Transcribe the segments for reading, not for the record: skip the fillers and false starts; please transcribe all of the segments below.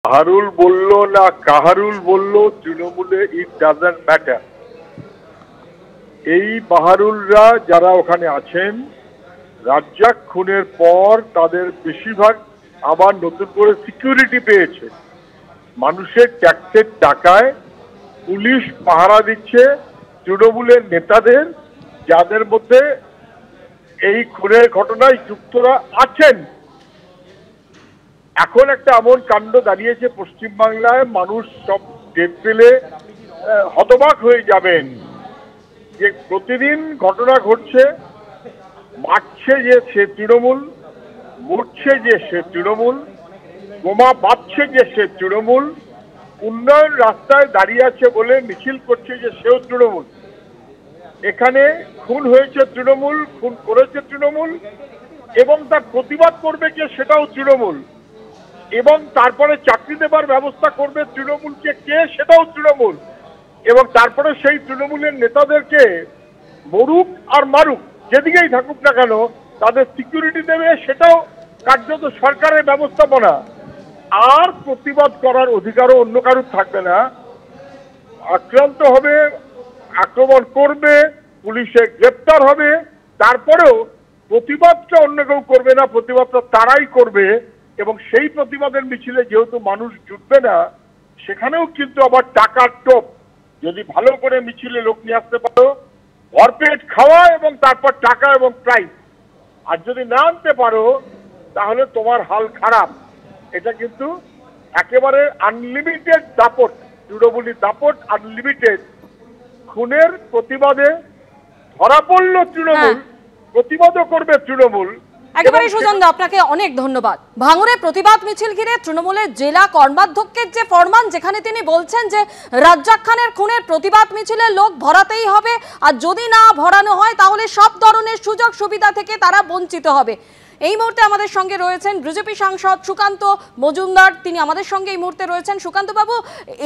কাহারুল বলল না কাহারুল বলল তৃণমূলে ইট ডাজন্ট ম্যাটার। এই বাহারুলরা যারা ওখানে আছেন, রাজ্জাক খুনের পর তাদের বেশিরভাগ আবার নতুন করে সিকিউরিটি পেয়েছে। মানুষের ট্যাক্সের টাকায় পুলিশ পাহারা দিচ্ছে তৃণমূলের নেতাদের, যাদের মধ্যে এই খুনের ঘটনায় যুক্তরা আছেন। এখন একটা এমন কাণ্ড দাঁড়িয়েছে পশ্চিমবাংলায়, মানুষ সব টের পেলে হতবাক হয়ে যাবেন যে প্রতিদিন ঘটনা ঘটছে। মারছে যে সে তৃণমূল, মরছে যে সে তৃণমূল, বোমা বাঁধছে যে সে তৃণমূল, উন্নয়ন রাস্তায় দাঁড়িয়ে আছে বলে মিছিল করছে যে সেও তৃণমূল। এখানে খুন হয়েছে তৃণমূল, খুন করেছে তৃণমূল, এবং তার প্রতিবাদ করবে যে সেটাও তৃণমূল, এবং তারপরে চাকরি দেবার ব্যবস্থা করবে তৃণমূলকে কে, সেটাও তৃণমূল, এবং তারপরে সেই তৃণমূলের নেতাদেরকে মরুক আর মারুক, যেদিকেই থাকুক না কেন তাদের সিকিউরিটি দেবে, সেটাও কার্যত সরকারের ব্যবস্থাপনা। আর প্রতিবাদ করার অধিকারও অন্য কারোর থাকবে না। আক্রান্ত হবে, আক্রমণ করবে, পুলিশে গ্রেপ্তার হবে, তারপরেও প্রতিবাদটা অন্য কেউ করবে না, প্রতিবাদটা তারাই করবে। এবং সেই প্রতিবাদের মিছিলে যেহেতু মানুষ জুটবে না, সেখানেও কিন্তু আবার টাকার টোপ। যদি ভালো করে মিছিলে লোক নিয়ে আসতে পারো, ভরপেট খাওয়া এবং তারপর টাকা এবং প্রাইজ, আর যদি না আনতে পারো তাহলে তোমার হাল খারাপ। এটা কিন্তু একেবারে আনলিমিটেড দাপট, তৃণমূলী দাপট আনলিমিটেড। খুনের প্রতিবাদে ধরা পড়ল তৃণমূল, প্রতিবাদও করবে তৃণমূল। একেবারে সুজনদা, আপনাকে অনেক ধন্যবাদ। ভাঙড়ে প্রতিবাদ মিছিল ঘিরে তৃণমূলের জেলা কর্মাধ্যক্ষের যে ফরমান, যেখানে তিনি বলছেন যে রাজ্জাক খানের খুনের প্রতিবাদ মিছিলে লোক ভরাতেই হবে, আর যদি না ভরানো হয় তাহলে সব ধরনের সুযোগ সুবিধা থেকে তারা বঞ্চিত হবে। এই মুহূর্তে আমাদের সঙ্গে রয়েছেন বিজেপি সাংসদ সুকান্ত মজুমদার, তিনি আমাদের সঙ্গে এই মুহূর্তে রয়েছেন। সুকান্ত বাবু,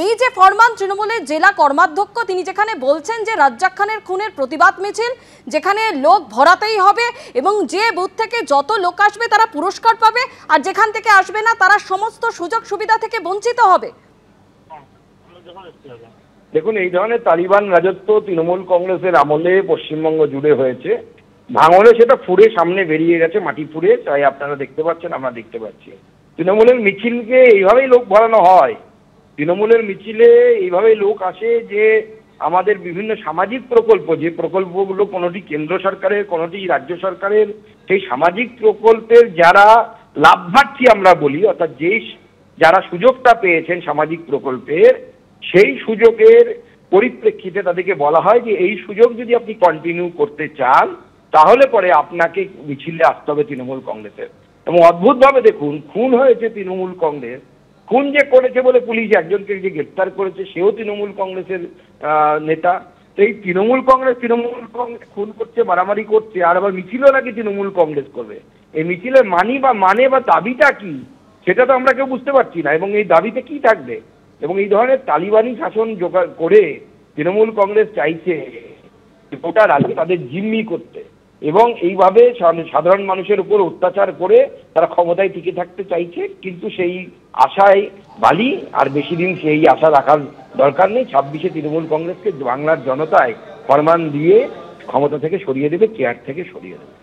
এই যে ফরমান তৃণমূলের জেলা কর্মাধ্যক্ষ, তিনি যেখানে বলছেন যে রাজ্জাক খানের খুনের প্রতিবাদ মিছিল যেখানে লোক ভরাতেই হবে, এবং যে বুথ থেকে যত লোক আসবে তারা পুরস্কার পাবে, আর যেখান থেকে আসবে না তারা সমস্ত সুযোগ সুবিধা থেকে বঞ্চিত হবে। দেখুন, এই ধরনের তালিবান রাজত্ব তৃণমূল কংগ্রেসের আমলে পশ্চিমবঙ্গ জুড়ে হয়েছে। ভাঙড়ে সেটা ফুঁড়ে সামনে বেরিয়ে গেছে, মাটি ফুঁড়ে, তাই আপনারা দেখতে পাচ্ছেন, আমরা দেখতে পাচ্ছি। তৃণমূলের মিছিলকে এইভাবেই লোক ভরানো হয়। তৃণমূলের মিছিলে এইভাবেই লোক আসে যে আমাদের বিভিন্ন সামাজিক প্রকল্প, যে প্রকল্পগুলো কোনোটি কেন্দ্র সরকারের, কোনোটি রাজ্য সরকারের, সেই সামাজিক প্রকল্পের যারা লাভার্থী আমরা বলি, অর্থাৎ যারা সুযোগটা পেয়েছেন সামাজিক প্রকল্পের, সেই সুযোগের পরিপ্রেক্ষিতে তাদেরকে বলা হয় যে এই সুযোগ যদি আপনি কন্টিনিউ করতে চান তাহলে পরে আপনাকে মিছিলে আসতে হবে তৃণমূল কংগ্রেসের। এবং অদ্ভুতভাবে দেখুন, খুন হয়েছে তৃণমূল কংগ্রেস, খুন যে করেছে বলে পুলিশ একজনকে যে গ্রেপ্তার করেছে সেও তৃণমূল কংগ্রেসের নেতা। তো এই তৃণমূল কংগ্রেস খুন করছে, মারামারি করছে, আর আবার মিছিলও নাকি তৃণমূল কংগ্রেস করবে। এই মিছিলের মানে বা দাবিটা কি, সেটা তো আমরা কেউ বুঝতে পারছি না, এবং এই দাবিতে কি থাকবে। এবং এই ধরনের তালিবানি শাসন জোগাড় করে তৃণমূল কংগ্রেস চাইছে গোটা রাজ্যে তাদের জিম্মি করতে, এবং এইভাবে সাধারণ মানুষের উপর অত্যাচার করে তারা ক্ষমতায় টিকে থাকতে চাইছে। কিন্তু সেই আশায় বালি, আর বেশি দিন সেই আশা রাখার দরকার নেই। 26-এ তৃণমূল কংগ্রেসকে বাংলার জনতায় ফরমান দিয়ে ক্ষমতা থেকে সরিয়ে দেবে, চেয়ার থেকে সরিয়ে দেবে।